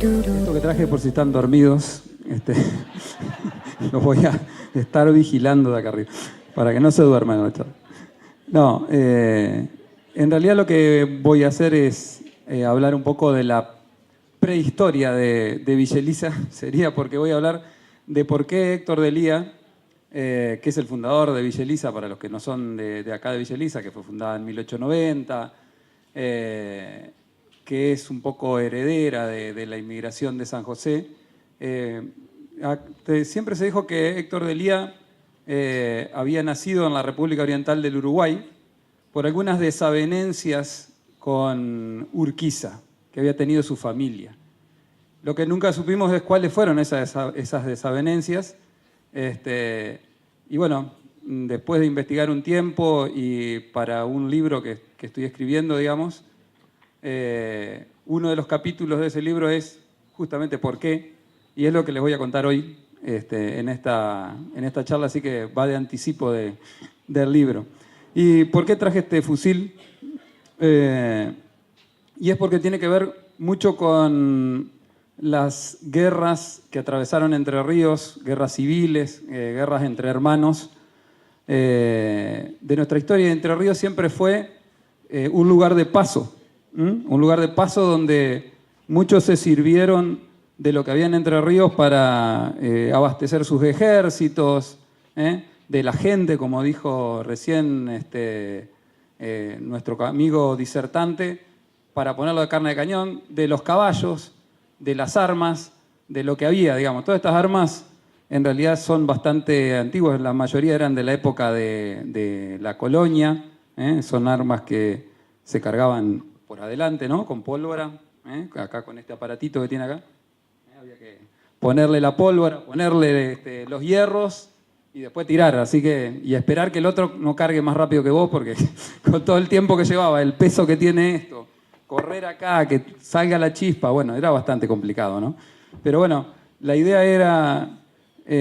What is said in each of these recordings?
Esto que traje por si están dormidos, los voy a estar vigilando de acá arriba, para que no se duerman en la charla. No, en realidad lo que voy a hacer es hablar un poco de la prehistoria de Villa Elisa, sería porque voy a hablar de por qué Héctor de Lía, que es el fundador de Villa Elisa, para los que no son de acá de Villa Elisa, que fue fundada en 1890, que es un poco heredera de la inmigración de San José. Siempre se dijo que Héctor de Lía había nacido en la República Oriental del Uruguay por algunas desavenencias con Urquiza, que había tenido su familia. Lo que nunca supimos es cuáles fueron esas desavenencias. Y bueno, después de investigar un tiempo y para un libro que estoy escribiendo, digamos, uno de los capítulos de ese libro es justamente por qué, y es lo que les voy a contar hoy en esta charla, así que va de anticipo del libro. ¿Y por qué traje este fusil? Y es porque tiene que ver mucho con las guerras que atravesaron Entre Ríos, guerras civiles, guerras entre hermanos. De nuestra historia de Entre Ríos siempre fue un lugar de paso, un lugar de paso donde muchos se sirvieron de lo que había en Entre Ríos para abastecer sus ejércitos, de la gente, como dijo recién nuestro amigo disertante, para ponerlo de carne de cañón, de los caballos, de las armas, de lo que había, digamos. Todas estas armas en realidad son bastante antiguas, la mayoría eran de la época de la colonia, son armas que se cargaban por adelante, ¿no? Con pólvora, acá con este aparatito que tiene acá. Había que ponerle la pólvora, ponerle los hierros y después tirar, así que, y esperar que el otro no cargue más rápido que vos, porque con todo el tiempo que llevaba, el peso que tiene esto, correr acá, que salga la chispa, bueno, era bastante complicado, ¿no? Pero bueno, la idea era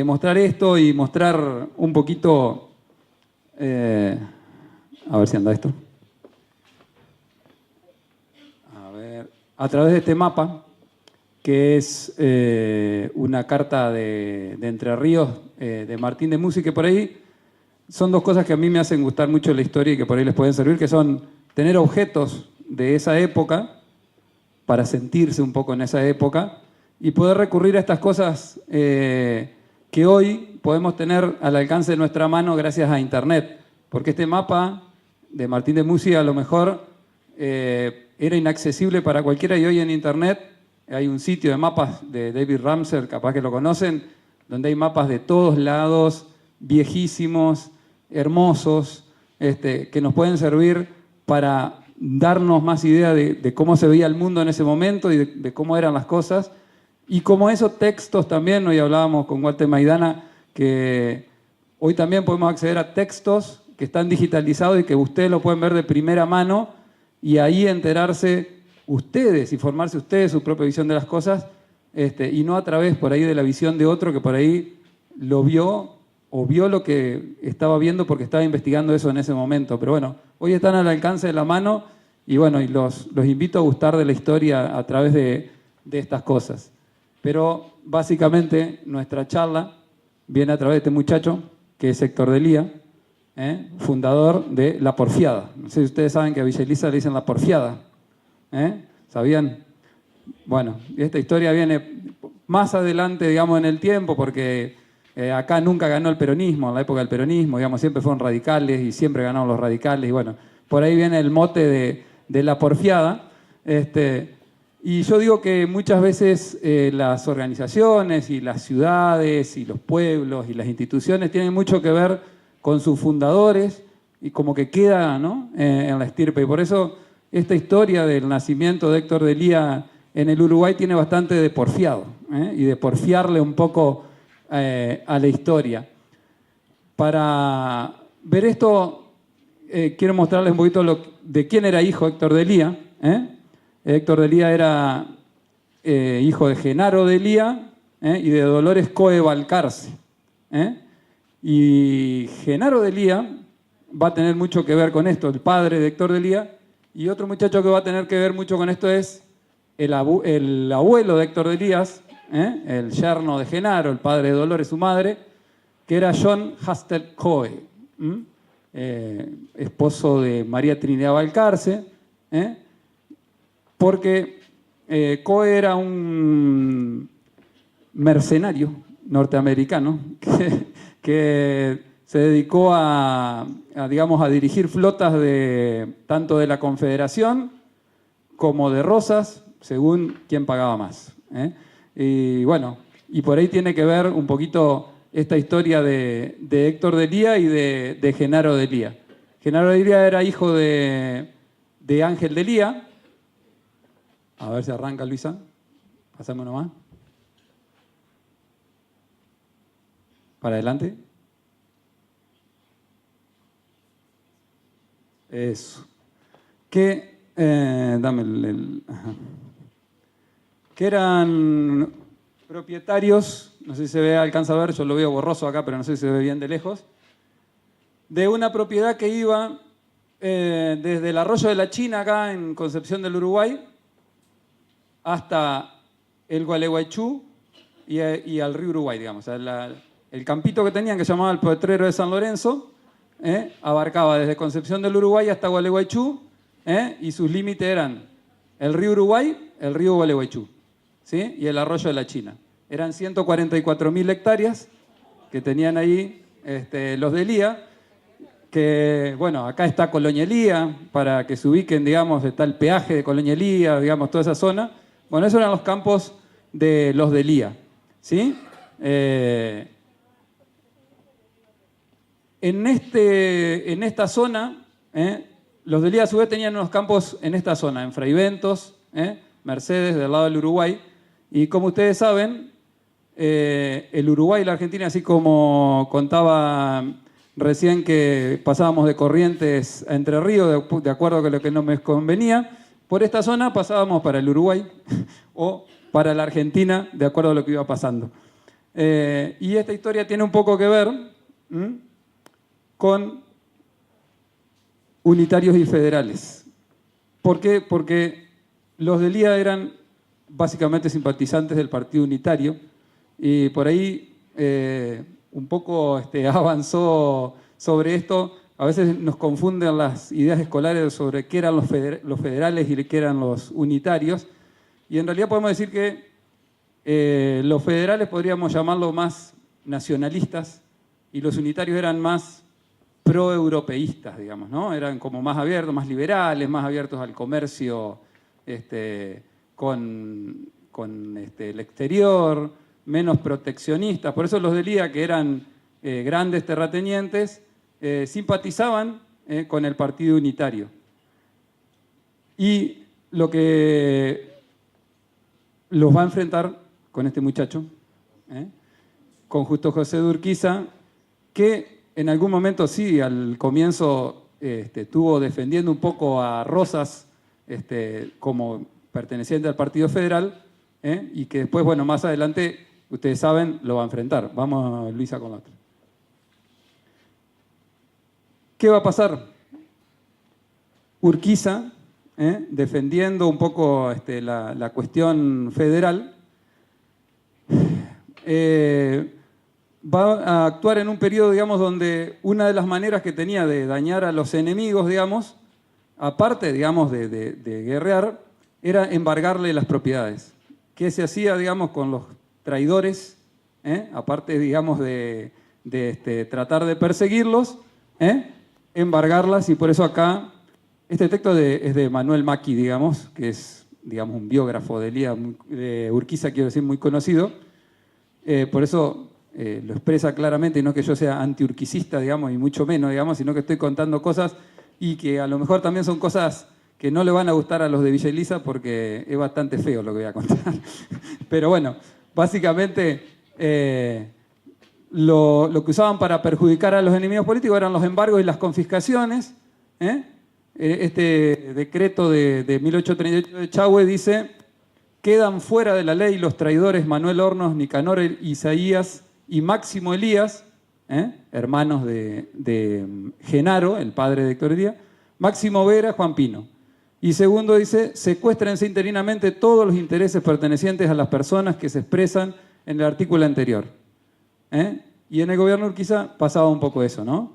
mostrar esto y mostrar un poquito, a ver si anda esto, a ver, a través de este mapa, que es una carta de Entre Ríos, de Martín de Musi, que por ahí son dos cosas que a mí me hacen gustar mucho la historia y que por ahí les pueden servir, que son tener objetos de esa época, para sentirse un poco en esa época, y poder recurrir a estas cosas que hoy podemos tener al alcance de nuestra mano gracias a Internet. Porque este mapa de Martín de Musi a lo mejor era inaccesible para cualquiera, y hoy en Internet hay un sitio de mapas de David Ramsey, capaz que lo conocen, donde hay mapas de todos lados, viejísimos, hermosos, que nos pueden servir para darnos más idea de cómo se veía el mundo en ese momento y de cómo eran las cosas. Y como esos textos también, hoy hablábamos con Walter Maidana, que hoy también podemos acceder a textos que están digitalizados y que ustedes lo pueden ver de primera mano y ahí enterarse ustedes y formarse ustedes su propia visión de las cosas, y no a través por ahí de la visión de otro que por ahí lo vio o vio lo que estaba viendo porque estaba investigando eso en ese momento. Pero bueno, hoy están al alcance de la mano y bueno, y los invito a gustar de la historia a través de estas cosas. Pero básicamente nuestra charla viene a través de este muchacho que es Héctor de Lía, fundador de La Porfiada. No sé si ustedes saben que a Villa Elisa le dicen La Porfiada. ¿Sabían? Bueno, esta historia viene más adelante, digamos, en el tiempo, porque acá nunca ganó el peronismo, en la época del peronismo, digamos, siempre fueron radicales y siempre ganaron los radicales, y bueno, por ahí viene el mote de La Porfiada. Y yo digo que muchas veces las organizaciones y las ciudades y los pueblos y las instituciones tienen mucho que ver con sus fundadores y como que queda, ¿no? En la estirpe, y por eso esta historia del nacimiento de Héctor de Lía en el Uruguay tiene bastante de porfiado, y de porfiarle un poco a la historia. Para ver esto, quiero mostrarles un poquito de quién era hijo Héctor de Lía. Héctor de Lía era hijo de Genaro de Lía y de Dolores Coe Balcarce. Y Genaro de Lía va a tener mucho que ver con esto, el padre de Héctor de Lía, Y otro muchacho que va a tener que ver mucho con esto es el abuelo de Héctor de Elías, el yerno de Genaro, el padre de Dolores, su madre, que era John Husted Coe, esposo de María Trinidad Balcarce, porque Coe era un mercenario norteamericano que se dedicó digamos, a dirigir flotas tanto de la Confederación como de Rosas, según quién pagaba más. Y bueno, y por ahí tiene que ver un poquito esta historia de Héctor de Elía y de Genaro de Elía. Genaro de Elía era hijo de Ángel de Elía. A ver si arranca, Luisa. Pasame uno más. Para adelante. Eso. Dame ajá. Que eran propietarios, no sé si se alcanza a ver, yo lo veo borroso acá, pero no sé si se ve bien de lejos, de una propiedad que iba desde el arroyo de la China, acá en Concepción del Uruguay, hasta el Gualeguaychú y al río Uruguay, digamos. O sea, el campito que tenían, que se llamaba el Potrero de San Lorenzo, abarcaba desde Concepción del Uruguay hasta Gualeguaychú, y sus límites eran el río Uruguay, el río Gualeguaychú, ¿sí? Y el arroyo de la China. Eran 144.000 hectáreas que tenían ahí los de Elía, que, bueno, acá está Colonia Elía, para que se ubiquen, digamos, está el peaje de Colonia Elía, digamos, toda esa zona. Bueno, esos eran los campos de los de Elía, ¿sí? En esta zona, los de Elía a su vez tenían unos campos en esta zona, en Fraiventos, Mercedes, del lado del Uruguay. Y como ustedes saben, el Uruguay y la Argentina, así como contaba recién que pasábamos de Corrientes a Entre Ríos, de acuerdo con lo que no me convenía, por esta zona pasábamos para el Uruguay o para la Argentina, de acuerdo a lo que iba pasando. Y esta historia tiene un poco que ver con unitarios y federales. ¿Por qué? Porque los de Elía eran básicamente simpatizantes del Partido Unitario y por ahí un poco avanzó sobre esto. A veces nos confunden las ideas escolares sobre qué eran los federales y qué eran los unitarios. Y en realidad podemos decir que los federales podríamos llamarlo más nacionalistas y los unitarios eran más proeuropeístas, digamos, ¿no? Eran como más abiertos, más liberales, más abiertos al comercio con el exterior, menos proteccionistas. Por eso los de Elía, que eran grandes terratenientes, simpatizaban con el Partido Unitario. Y lo que los va a enfrentar con este muchacho, con Justo José de Urquiza, que en algún momento sí, al comienzo estuvo defendiendo un poco a Rosas como perteneciente al Partido Federal, y que después, bueno, más adelante, ustedes saben, lo va a enfrentar. Vamos, Luisa, con la otra. ¿Qué va a pasar? Urquiza, defendiendo un poco la cuestión federal, va a actuar en un periodo, digamos, donde una de las maneras que tenía de dañar a los enemigos, digamos, aparte, digamos, de guerrear, era embargarle las propiedades. ¿Qué se hacía, digamos, con los traidores? Aparte, digamos, de tratar de perseguirlos, embargarlas, y por eso acá, este texto es de Manuel Macchi, digamos, que es, digamos, un biógrafo de Elía, de Urquiza, quiero decir, muy conocido. Por eso lo expresa claramente, y no que yo sea antiurquicista, digamos, y mucho menos, digamos, sino que estoy contando cosas y que a lo mejor también son cosas que no le van a gustar a los de Villa Elisa porque es bastante feo lo que voy a contar. Pero bueno, básicamente lo que usaban para perjudicar a los enemigos políticos eran los embargos y las confiscaciones. Este decreto de 1838 de Chahue dice: quedan fuera de la ley los traidores Manuel Hornos, Nicanor Isaías y Máximo Elías, hermanos de Genaro, el padre de Héctor Elía, Máximo Vera, Juan Pino. Y segundo dice, secuéstrense interinamente todos los intereses pertenecientes a las personas que se expresan en el artículo anterior. Y en el gobierno de Urquiza pasaba un poco eso, ¿no?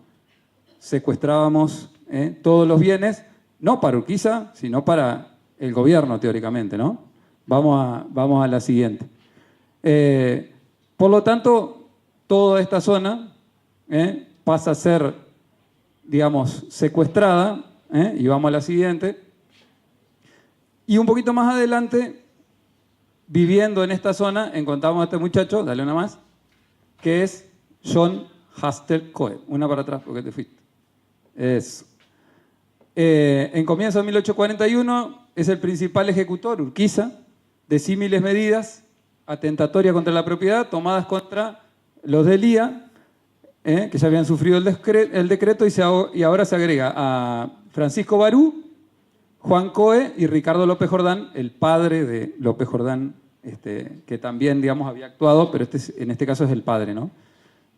Secuestrábamos todos los bienes, no para Urquiza, sino para el gobierno, teóricamente, ¿no? Vamos a la siguiente. Por lo tanto, toda esta zona pasa a ser, digamos, secuestrada, y vamos a la siguiente. Y un poquito más adelante, viviendo en esta zona, encontramos a este muchacho, dale una más, que es John Hastert Coe. Una para atrás porque te fuiste. Eso. En comienzo de 1841 es el principal ejecutor, Urquiza, de símiles medidas atentatorias contra la propiedad tomadas contra los de Elía, que ya habían sufrido el decreto, y ahora se agrega a Francisco Barú, Juan Coe y Ricardo López Jordán, el padre de López Jordán, que también, digamos, había actuado, pero en este caso es el padre, ¿no?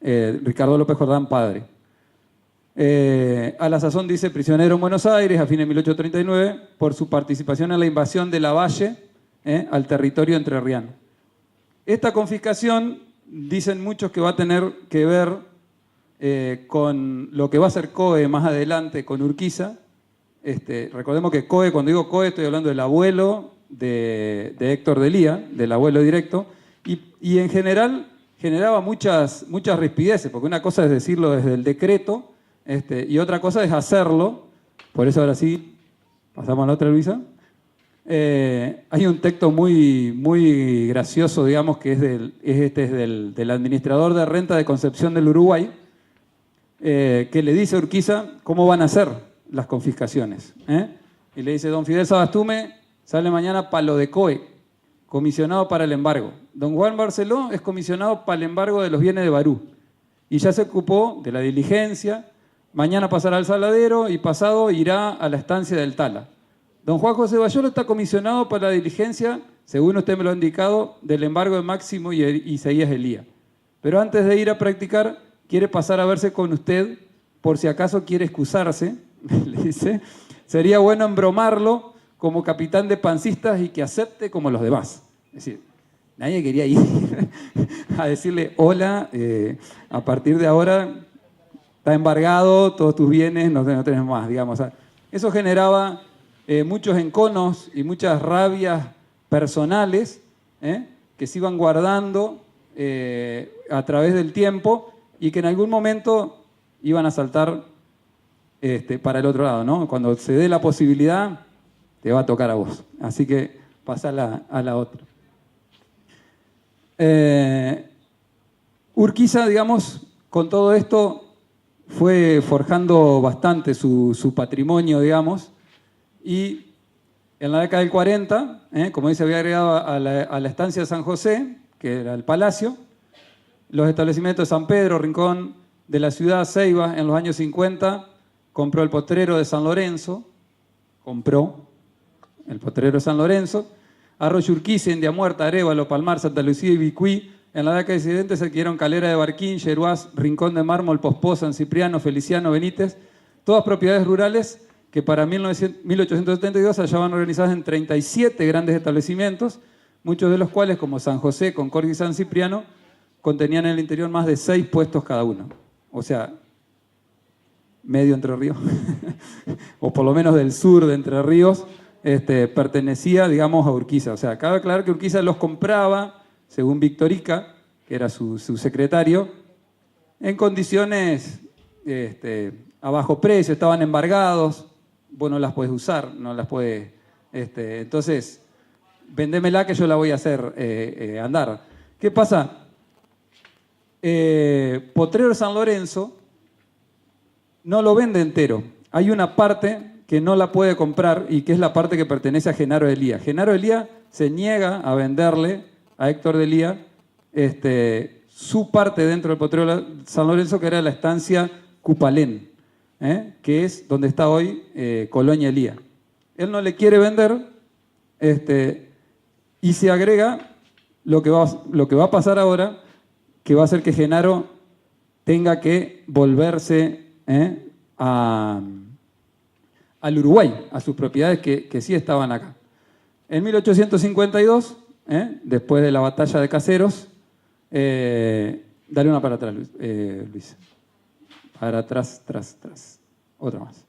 Ricardo López Jordán, padre. A la sazón dice prisionero en Buenos Aires a fines de 1839 por su participación en la invasión de Lavalle al territorio entrerriano. Esta confiscación, dicen muchos que va a tener que ver con lo que va a hacer Coe más adelante con Urquiza. Recordemos que Coe, cuando digo Coe, estoy hablando del abuelo de Héctor de Elía, del abuelo directo, y en general generaba muchas rispideces, porque una cosa es decirlo desde el decreto, y otra cosa es hacerlo. Por eso ahora sí, pasamos a la otra, Luisa. Hay un texto muy gracioso, digamos, que es del administrador de renta de Concepción del Uruguay, que le dice a Urquiza cómo van a ser las confiscaciones. Y le dice, don Fidel Sabastume sale mañana para lo de Coe, comisionado para el embargo. Don Juan Barceló es comisionado para el embargo de los bienes de Barú. Y ya se ocupó de la diligencia. Mañana pasará al Saladero y pasado irá a la estancia del Tala. Don Juan José Bayolo está comisionado para la diligencia, según usted me lo ha indicado, del embargo de Máximo y Isaías Elía. Pero antes de ir a practicar, quiere pasar a verse con usted por si acaso quiere excusarse, le dice. Sería bueno embromarlo como capitán de pancistas y que acepte como los demás. Es decir, nadie quería ir a decirle, hola, a partir de ahora está embargado, todos tus bienes no tenés más, digamos. Eso generaba muchos enconos y muchas rabias personales que se iban guardando a través del tiempo y que en algún momento iban a saltar para el otro lado, ¿no? Cuando se dé la posibilidad, te va a tocar a vos. Así que pasa a la otra. Urquiza, digamos, con todo esto fue forjando bastante su patrimonio, digamos, y en la década del 40, como dice, había agregado a la estancia de San José, que era el palacio, los establecimientos de San Pedro, Rincón de la ciudad, Ceiba, en los años 50, compró el potrero de San Lorenzo, Arroyo Urquiza, India Muerta, Arévalo, Palmar, Santa Lucía y Vicuí. En la década siguiente se adquirieron Calera de Barquín, Yeruás, Rincón de Mármol, Pospó, San Cipriano, Feliciano, Benítez, todas propiedades rurales que para 1872 se hallaban organizadas en 37 grandes establecimientos, muchos de los cuales, como San José, Concordia y San Cipriano, contenían en el interior más de 6 puestos cada uno. O sea, medio Entre Ríos, o por lo menos del sur de Entre Ríos, pertenecía, digamos, a Urquiza. O sea, cabe aclarar que Urquiza los compraba, según Victorica, que era su secretario, en condiciones a bajo precio, estaban embargados, vos no las podés usar, no las podés... entonces, vendémela que yo la voy a hacer andar. ¿Qué pasa? Potrero de San Lorenzo no lo vende entero. Hay una parte que no la puede comprar y que es la parte que pertenece a Genaro Elía. Genaro Elía se niega a venderle a Héctor de Elía su parte dentro del Potrero de San Lorenzo, que era la estancia Cupalén, que es donde está hoy Colonia Elía. Él no le quiere vender y se agrega lo que va a pasar ahora, que va a hacer que Genaro tenga que volverse a al Uruguay, a sus propiedades que sí estaban acá. En 1852, después de la batalla de Caseros, dale una para atrás, Luis. Para atrás, tras. Otra más.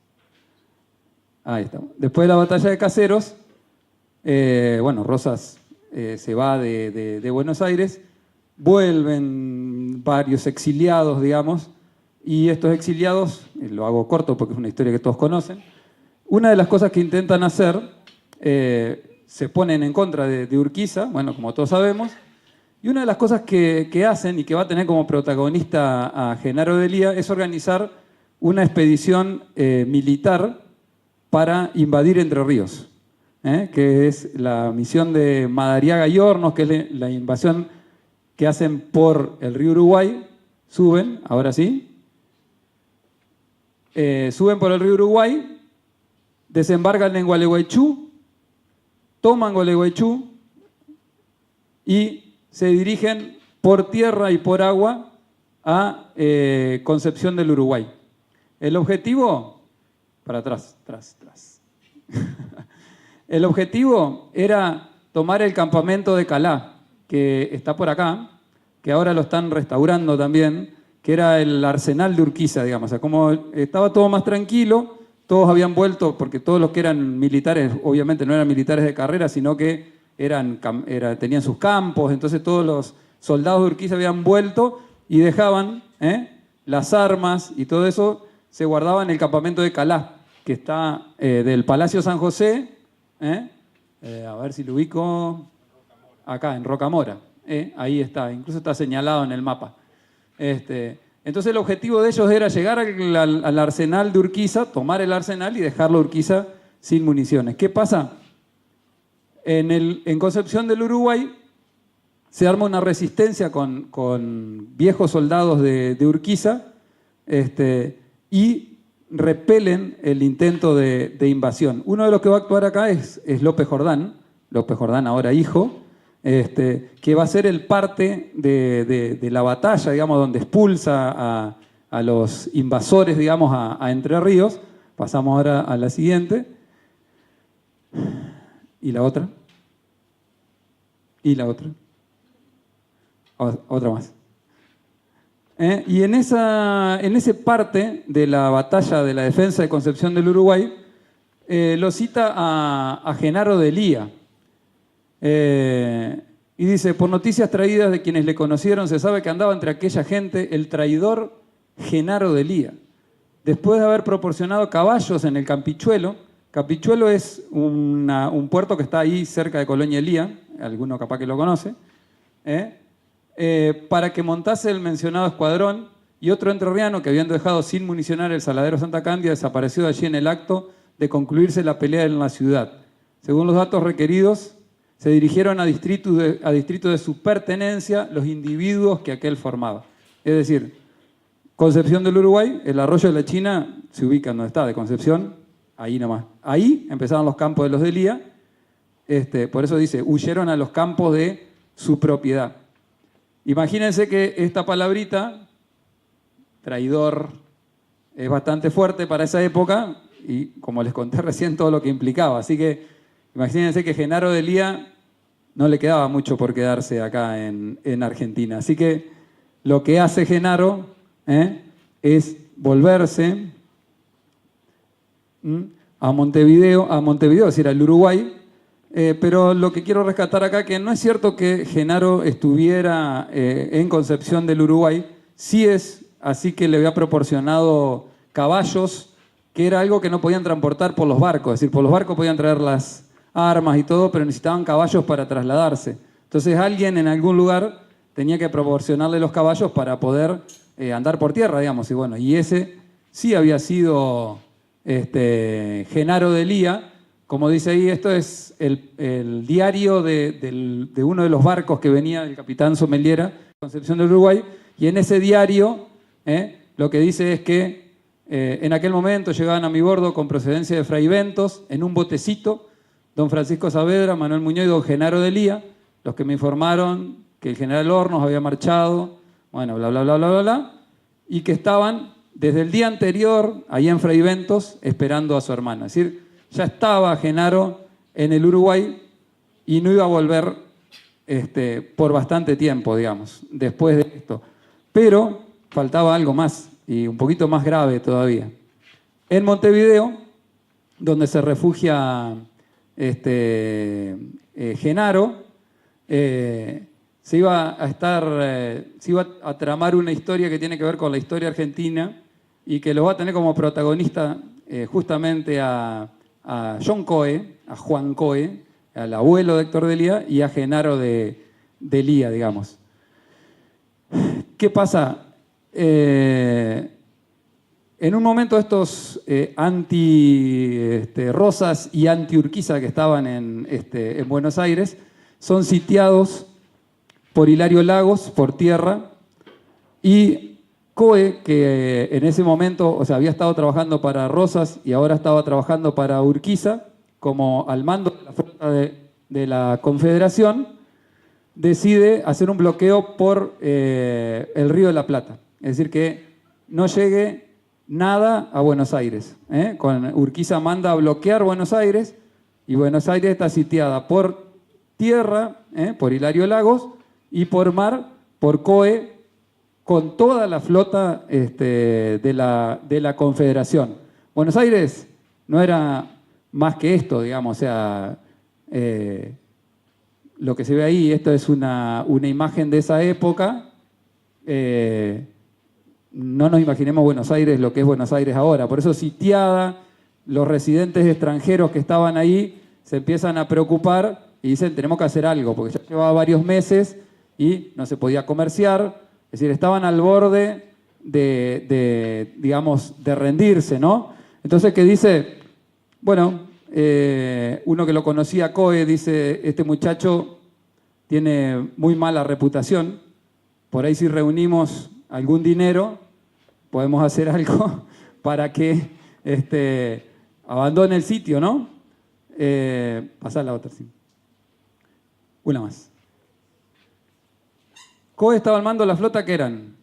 Ahí estamos. Después de la batalla de Caseros, bueno, Rosas se va de Buenos Aires, vuelven varios exiliados, digamos, y estos exiliados, lo hago corto porque es una historia que todos conocen, una de las cosas que intentan hacer, se ponen en contra de Urquiza, bueno, como todos sabemos, y una de las cosas que hacen y que va a tener como protagonista a Genaro de Elía es organizar una expedición militar para invadir Entre Ríos, que es la misión de Madariaga y Hornos, que es la invasión que hacen por el río Uruguay, suben, ahora sí, suben por el río Uruguay, desembarcan en Gualeguaychú, toman Gualeguaychú y se dirigen por tierra y por agua a Concepción del Uruguay. El objetivo, para atrás. El objetivo era tomar el campamento de Calá, que está por acá, que ahora lo están restaurando también, que era el arsenal de Urquiza, digamos. O sea, como estaba todo más tranquilo, todos habían vuelto, porque todos los que eran militares, obviamente no eran militares de carrera, sino que tenían sus campos, entonces todos los soldados de Urquiza habían vuelto y dejaban las armas y todo eso, se guardaba en el campamento de Calá, que está del Palacio San José, a ver si lo ubico, acá en Rocamora, ahí está, incluso está señalado en el mapa. Entonces el objetivo de ellos era llegar al arsenal de Urquiza, tomar el arsenal y dejarlo a Urquiza sin municiones. ¿Qué pasa? En Concepción del Uruguay se arma una resistencia con viejos soldados de Urquiza y repelen el intento de invasión. Uno de los que va a actuar acá es López Jordán ahora hijo, que va a ser el parte de la batalla, digamos, donde expulsa a los invasores, digamos, a Entre Ríos. Pasamos ahora a la siguiente. ¿Y la otra? ¿Y la otra? Otra más. Y en ese parte de la batalla de la defensa de Concepción del Uruguay, lo cita a Genaro de Elía. Y dice, por noticias traídas de quienes le conocieron, se sabe que andaba entre aquella gente el traidor Genaro de Elía. Después de haber proporcionado caballos en el Campichuelo, Campichuelo es un puerto que está ahí cerca de Colonia Elía, alguno capaz que lo conoce, para que montase el mencionado escuadrón, y otro entrerriano que habiendo dejado sin municionar el Saladero Santa Cándia desapareció de allí en el acto de concluirse la pelea en la ciudad. Según los datos requeridos, se dirigieron a distritos de su pertenencia los individuos que aquel formaba. Es decir, Concepción del Uruguay, el arroyo de la China se ubica donde está, de Concepción, ahí nomás. Ahí empezaron los campos de los de Elía, por eso dice, huyeron a los campos de su propiedad. Imagínense que esta palabrita, traidor, es bastante fuerte para esa época y como les conté recién todo lo que implicaba. Así que imagínense que Genaro de Elía no le quedaba mucho por quedarse acá en Argentina. Así que lo que hace Genaro es volverse a Montevideo, es decir, al Uruguay. Pero lo que quiero rescatar acá es que no es cierto que Genaro estuviera en Concepción del Uruguay, sí es así que le había proporcionado caballos, que era algo que no podían transportar por los barcos, es decir, por los barcos podían traer las armas y todo, pero necesitaban caballos para trasladarse. Entonces alguien en algún lugar tenía que proporcionarle los caballos para poder andar por tierra, digamos, y bueno, y ese sí había sido Genaro de Elía. Como dice ahí, esto es el diario de uno de los barcos que venía del capitán Someliera, Concepción del Uruguay, y en ese diario lo que dice es que en aquel momento llegaban a mi bordo con procedencia de Fraiventos, en un botecito, don Francisco Saavedra, Manuel Muñoz y don Genaro de Elía, los que me informaron que el general Hornos había marchado, bueno, bla, bla, bla, bla, bla, bla, y que estaban desde el día anterior, ahí en Fraiventos, esperando a su hermana. Es decir, ya estaba Genaro en el Uruguay y no iba a volver por bastante tiempo, digamos, después de esto. Pero faltaba algo más, y un poquito más grave todavía. En Montevideo, donde se refugia Genaro, se iba a tramar una historia que tiene que ver con la historia argentina y que lo va a tener como protagonista justamente a John Coe, a Juan Coe, al abuelo de Héctor de Lía y a Genaro de Lía, digamos. ¿Qué pasa? En un momento estos anti-Rosas y anti-Urquiza que estaban en Buenos Aires son sitiados por Hilario Lagos, por tierra, y Coe, que en ese momento, o sea, había estado trabajando para Rosas y ahora estaba trabajando para Urquiza, como al mando de la flota de la Confederación, decide hacer un bloqueo por el Río de la Plata. Es decir, que no llegue nada a Buenos Aires. Urquiza manda a bloquear Buenos Aires y Buenos Aires está sitiada por tierra, por Hilario Lagos, y por mar, por Coe, con toda la flota de la Confederación. Buenos Aires no era más que esto, digamos, o sea, lo que se ve ahí, esto es una imagen de esa época. No nos imaginemos Buenos Aires lo que es Buenos Aires ahora. Por eso sitiada, los residentes extranjeros que estaban ahí se empiezan a preocupar y dicen, tenemos que hacer algo, porque ya llevaba varios meses y no se podía comerciar. Es decir, estaban al borde digamos, de rendirse, ¿no? Entonces, ¿qué dice? Bueno, uno que lo conocía, Coe, dice, este muchacho tiene muy mala reputación, por ahí si reunimos algún dinero, podemos hacer algo para que abandone el sitio, ¿no? Pasá la otra, sí. Una más. Coe estaba al mando de la flota que eran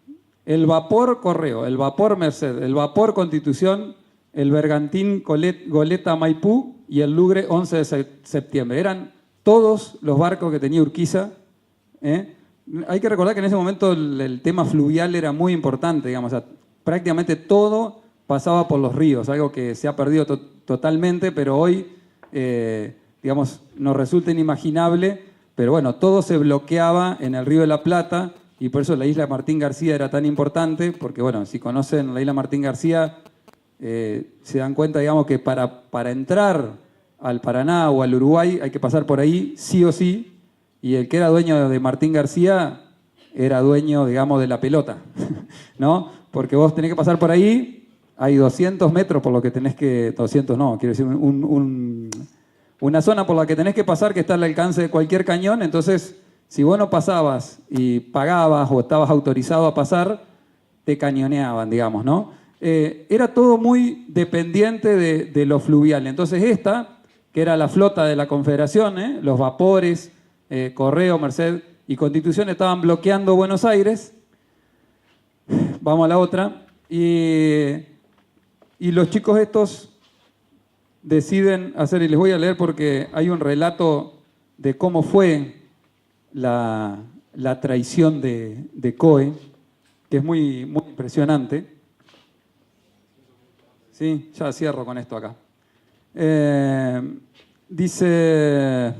el vapor Correo, el vapor Merced, el vapor Constitución, el bergantín Goleta Maipú y el Lugre 11 de septiembre. Eran todos los barcos que tenía Urquiza. Hay que recordar que en ese momento el tema fluvial era muy importante, digamos, o sea, prácticamente todo pasaba por los ríos, algo que se ha perdido totalmente, pero hoy, digamos, nos resulta inimaginable. Pero bueno, todo se bloqueaba en el Río de la Plata y por eso la isla Martín García era tan importante, porque bueno, si conocen la isla Martín García, se dan cuenta, digamos, que para entrar al Paraná o al Uruguay hay que pasar por ahí sí o sí, y el que era dueño de Martín García era dueño, digamos, de la pelota, ¿no? Porque vos tenés que pasar por ahí, hay 200 metros por lo que tenés que, 200 no, quiero decir, una zona por la que tenés que pasar que está al alcance de cualquier cañón. Entonces, si vos no pasabas y pagabas o estabas autorizado a pasar, te cañoneaban, digamos, ¿no? Era todo muy dependiente de lo fluvial. Entonces esta, que era la flota de la Confederación, los vapores, Correo, Merced y Constitución estaban bloqueando Buenos Aires. Vamos a la otra. Y los chicos estos deciden hacer, y les voy a leer porque hay un relato de cómo fue la traición de Coe, que es muy, muy impresionante. Sí, ya cierro con esto acá. Dice...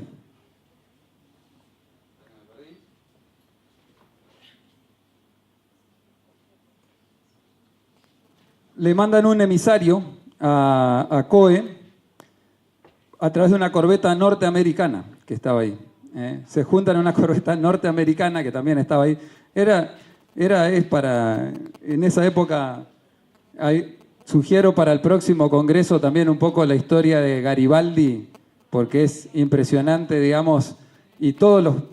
Le mandan un emisario a Coe a través de una corbeta norteamericana que estaba ahí. Se juntan en una corbeta norteamericana que también estaba ahí. En esa época, sugiero para el próximo congreso también un poco la historia de Garibaldi, porque es impresionante, digamos, y todos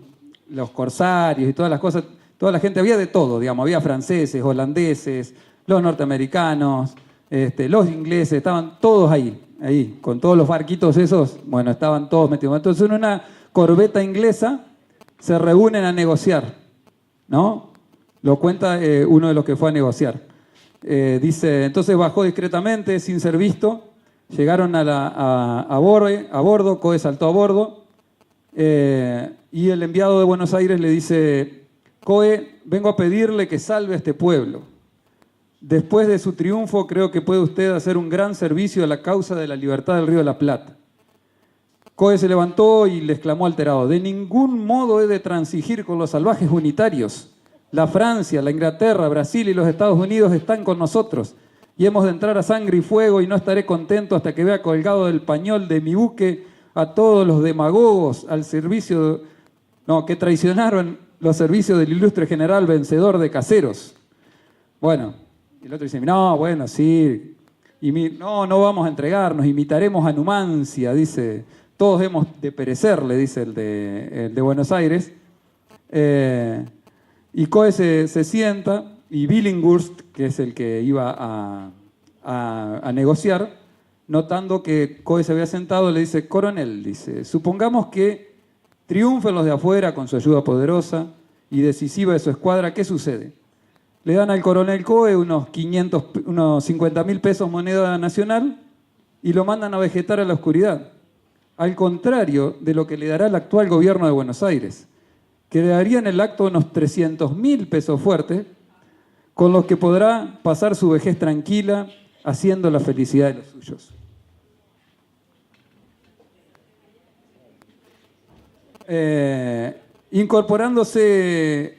los corsarios y todas las cosas, toda la gente, había de todo, digamos, había franceses, holandeses, los norteamericanos, los ingleses, estaban todos ahí, con todos los barquitos esos, bueno, estaban todos metidos. Entonces en una corbeta inglesa se reúnen a negociar, ¿no? Lo cuenta uno de los que fue a negociar. Dice, entonces bajó discretamente, sin ser visto. Llegaron a bordo, Coe saltó a bordo. Y el enviado de Buenos Aires le dice, Coe, vengo a pedirle que salve a este pueblo. Después de su triunfo, creo que puede usted hacer un gran servicio a la causa de la libertad del Río de la Plata. Coe se levantó y le exclamó alterado, de ningún modo he de transigir con los salvajes unitarios. La Francia, la Inglaterra, Brasil y los Estados Unidos están con nosotros y hemos de entrar a sangre y fuego y no estaré contento hasta que vea colgado del pañol de mi buque a todos los demagogos al servicio, que traicionaron los servicios del ilustre general vencedor de Caseros. Bueno, y el otro dice, no, bueno, sí, no vamos a entregarnos, imitaremos a Numancia, dice, todos hemos de perecer, le dice el de Buenos Aires. Y Coe se sienta y Billinghurst, que es el que iba a negociar, notando que Coe se había sentado, le dice, coronel, dice, supongamos que triunfen los de afuera con su ayuda poderosa y decisiva de su escuadra, ¿qué sucede? Le dan al coronel Coe unos 50.000 pesos moneda nacional y lo mandan a vegetar a la oscuridad, al contrario de lo que le dará el actual gobierno de Buenos Aires, que le daría en el acto unos 300.000 pesos fuertes, con los que podrá pasar su vejez tranquila, haciendo la felicidad de los suyos. Incorporándose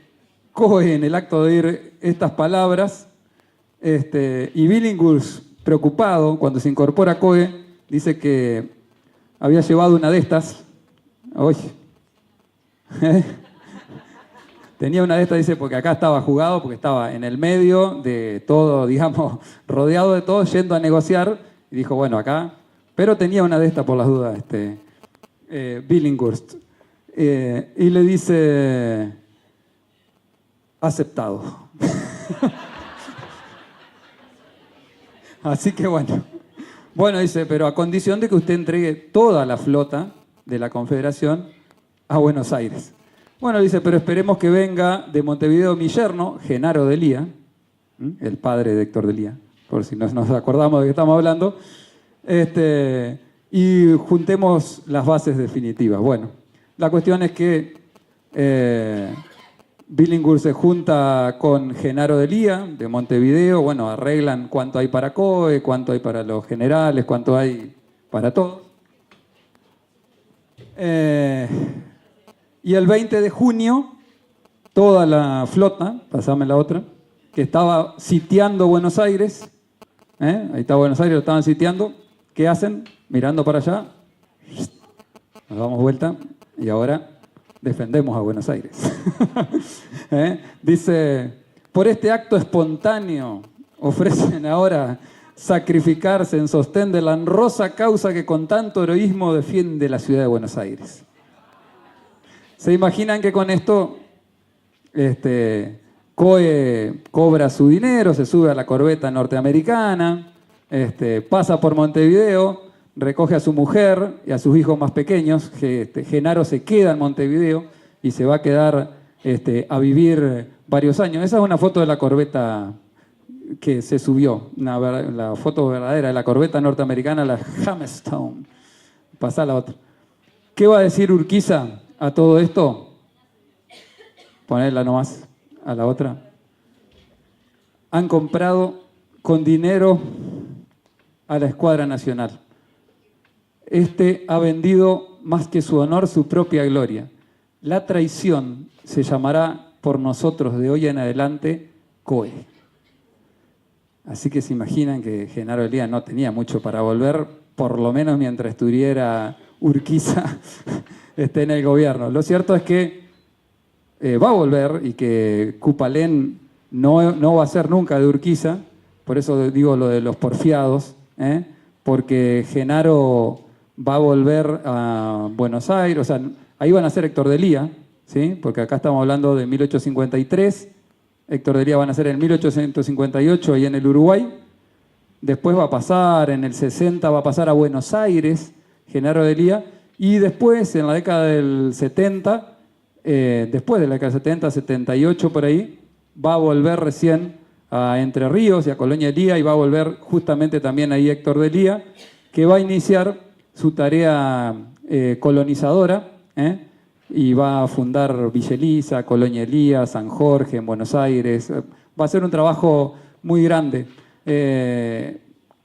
Coe en el acto de oír estas palabras, y Billinghurst, preocupado, cuando se incorpora Coe, dice que había llevado una de estas. Oye, tenía una de estas, dice, porque acá estaba jugado, porque estaba en el medio de todo, digamos, rodeado de todo, yendo a negociar, y dijo, bueno, acá, pero tenía una de estas por las dudas, Billinghurst. Y le dice, aceptado. Así que bueno, dice, pero a condición de que usted entregue toda la flota de la Confederación a Buenos Aires. Bueno, dice, pero esperemos que venga de Montevideo mi yerno, Genaro de Lía, el padre de Héctor de Lía, por si nos acordamos de qué estamos hablando, y juntemos las bases definitivas. Bueno, la cuestión es que Billinghurst se junta con Genaro de Lía, de Montevideo, bueno, arreglan cuánto hay para Coe, cuánto hay para los generales, cuánto hay para todos. Y el 20 de junio, toda la flota, pasame la otra, que estaba sitiando Buenos Aires, ahí está Buenos Aires, lo estaban sitiando, ¿qué hacen? Mirando para allá, nos damos vuelta y ahora defendemos a Buenos Aires. Dice, por este acto espontáneo ofrecen ahora sacrificarse en sostén de la honrosa causa que con tanto heroísmo defiende la ciudad de Buenos Aires. ¿Se imaginan que con esto Coe cobra su dinero, se sube a la corbeta norteamericana, pasa por Montevideo, recoge a su mujer y a sus hijos más pequeños? Genaro se queda en Montevideo y se va a quedar a vivir varios años. Esa es una foto de la corbeta que se subió, la foto verdadera de la corbeta norteamericana, la Hammerstone. Pasá a la otra. ¿Qué va a decir Urquiza a todo esto? Ponerla nomás a la otra. Han comprado con dinero a la Escuadra Nacional. Ha vendido más que su honor, su propia gloria. La traición se llamará por nosotros de hoy en adelante Coe. Así que se imaginan que Genaro Elías no tenía mucho para volver, por lo menos mientras estuviera Urquiza en el gobierno. Lo cierto es que va a volver y que Cupalén no va a ser nunca de Urquiza, por eso digo lo de los porfiados, porque Genaro va a volver a Buenos Aires, o sea, ahí van a ser Héctor de Lía, ¿sí? Porque acá estamos hablando de 1853, Héctor de Lía van a ser en 1858 ahí en el Uruguay, después va a pasar, en el 60 va a pasar a Buenos Aires, Genaro de Lía, y después en la década del 70, después de la década del 70, 78 por ahí, va a volver recién a Entre Ríos y a Colonia Elía, y va a volver justamente también ahí Héctor de Elía, que va a iniciar su tarea colonizadora, y va a fundar Villa Elisa, Colonia Elía, San Jorge, en Buenos Aires. Va a ser un trabajo muy grande. Que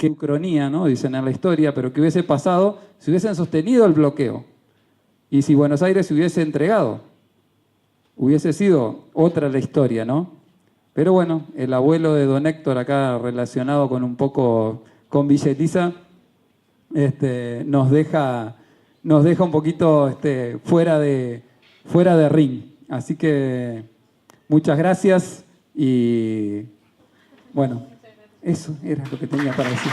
ucronía, ¿no? Dicen en la historia, pero que hubiese pasado si hubiesen sostenido el bloqueo. Y si Buenos Aires se hubiese entregado, hubiese sido otra la historia, ¿no? Pero bueno, el abuelo de don Héctor, acá relacionado con un poco con Villa Elisa, nos deja un poquito fuera de ring. Así que muchas gracias y bueno, eso era lo que tenía para decir.